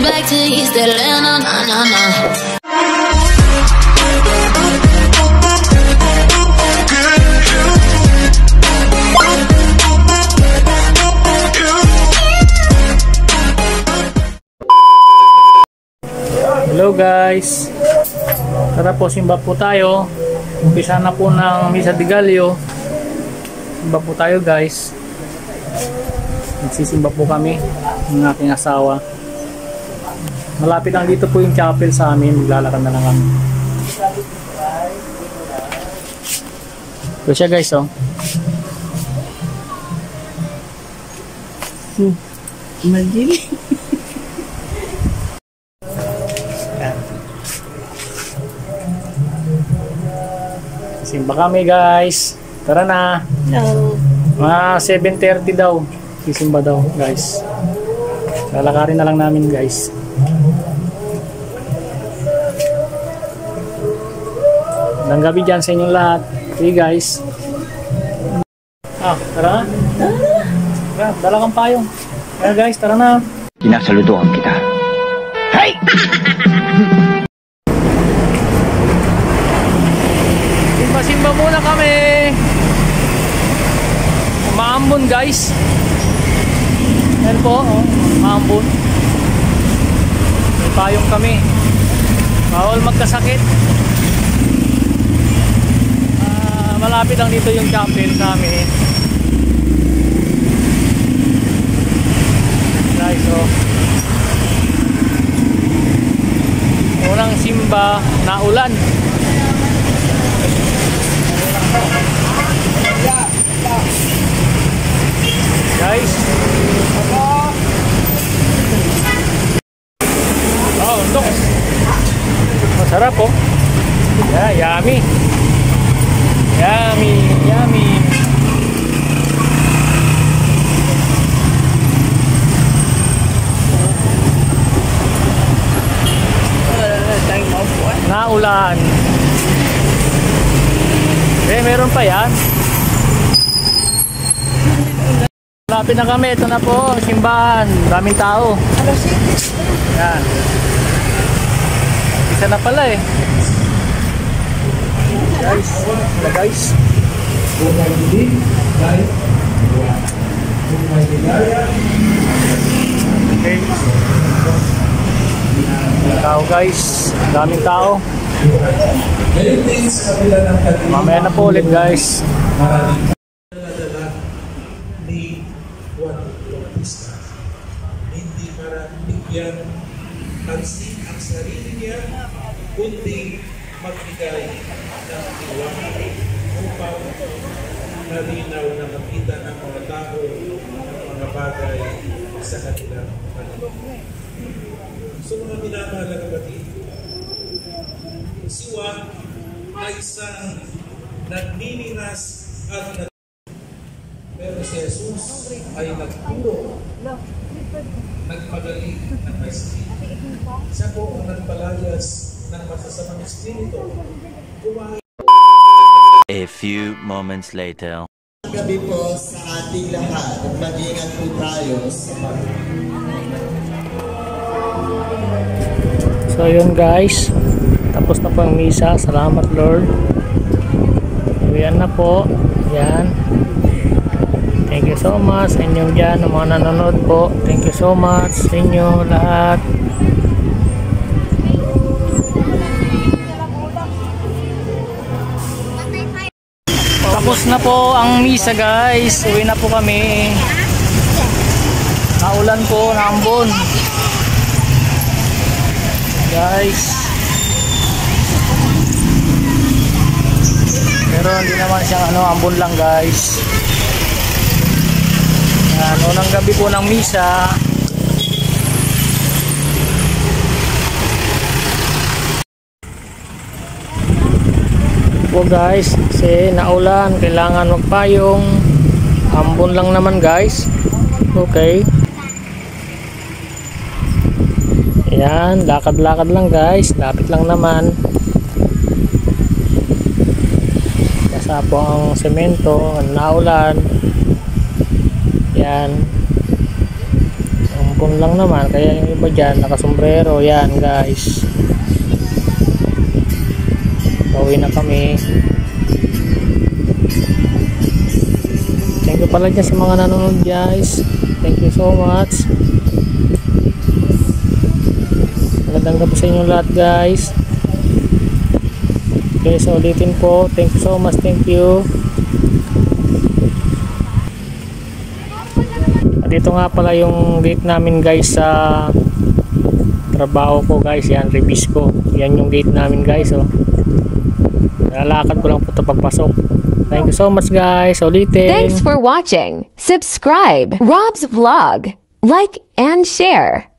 back to East Atlanta, nah, nah, nah. Hello guys, tara po, simba po tayo. Umpisa na po ng Misa de Gallo. Simba po tayo guys. Nagsisimba po kami ng aking asawa. Malapit lang dito po yung chapel sa amin. Maglalakad na lang kami. Ito siya guys, oh. Imagine. Simba kami guys. Tara na. No. Mga 7:30 daw. Sisimba daw guys. Lalakarin na lang namin guys. Magandang gabi dyan sa inyong lahat. Okay guys. Tara na. Tara, dala kang payong. Kaya guys, tara na. Sinasaludohan kita. Hey! Simba muna kami. Maambon guys. Yan po, oh, maambon. May payong kami. Bawal magkasakit. Malapit lang dito yung chapel sa amin. Guys, oh. Unang simba na ulan. Guys, look, masarap po. Yeah, yummy, yummy, yummy. Naulan. Meron pa yan. Malapit na kami. Ito na po, simbahan. Daming tao. Yan. Isa na pala eh. Guys, guys. Okay. Tao guys. Daming tao. Mamaya na po ulit guys. Ni Juan Bautista. Hindi para bigyan pansin ang sarili niya, kundi magbigay ng tiwala upang malinaw na makita ng mga tao ang mga bagay sa kanilang panahon. So mga minamahal na kapatid, si Juan ay isang nagnininas at pero si Jesus ay nagturo, nagpagaling ng may sakit. Siya po ang nagpalayas ng masasamang espiritu. A few moments later. Gabi po sa ating lahat at mag-iingat po tayo sa So yun guys, tapos na po ang misa. Salamat Lord. Yan na po. Yan. Thank you so much sa inyong dyan, ng mga nanonood po. Thank you so much sa inyo lahat. Tapos na po ang misa guys. Uwi na po kami. Naulan po, naambon. Guys. Pero hindi naman siyang ambon lang guys. Yan, unang gabi po ng misa. Po guys, kasi naulan, kailangan magpayong. Ambon lang naman guys. Okay. Yan, lakad-lakad lang guys. Lapit lang naman. Kasa po ang semento, naulan. Yan. hapon lang naman, kaya yung iba dyan nakasombrero. Yan guys, pauwi na kami. Thank you pala dyan sa mga nanonood guys, thank you so much. Magandang gabi sa inyo lahat guys. Okay, so ulitin po, thank you so much, thank you. At ito nga pala yung gate namin guys sa trabaho ko guys. Yan, release ko. Yan yung gate namin guys. Oh. Lalakad ko lang po ito pagpasok. Thank you so much guys. Ulitin. Thanks for watching. Subscribe Rob's Vlog. Like and share.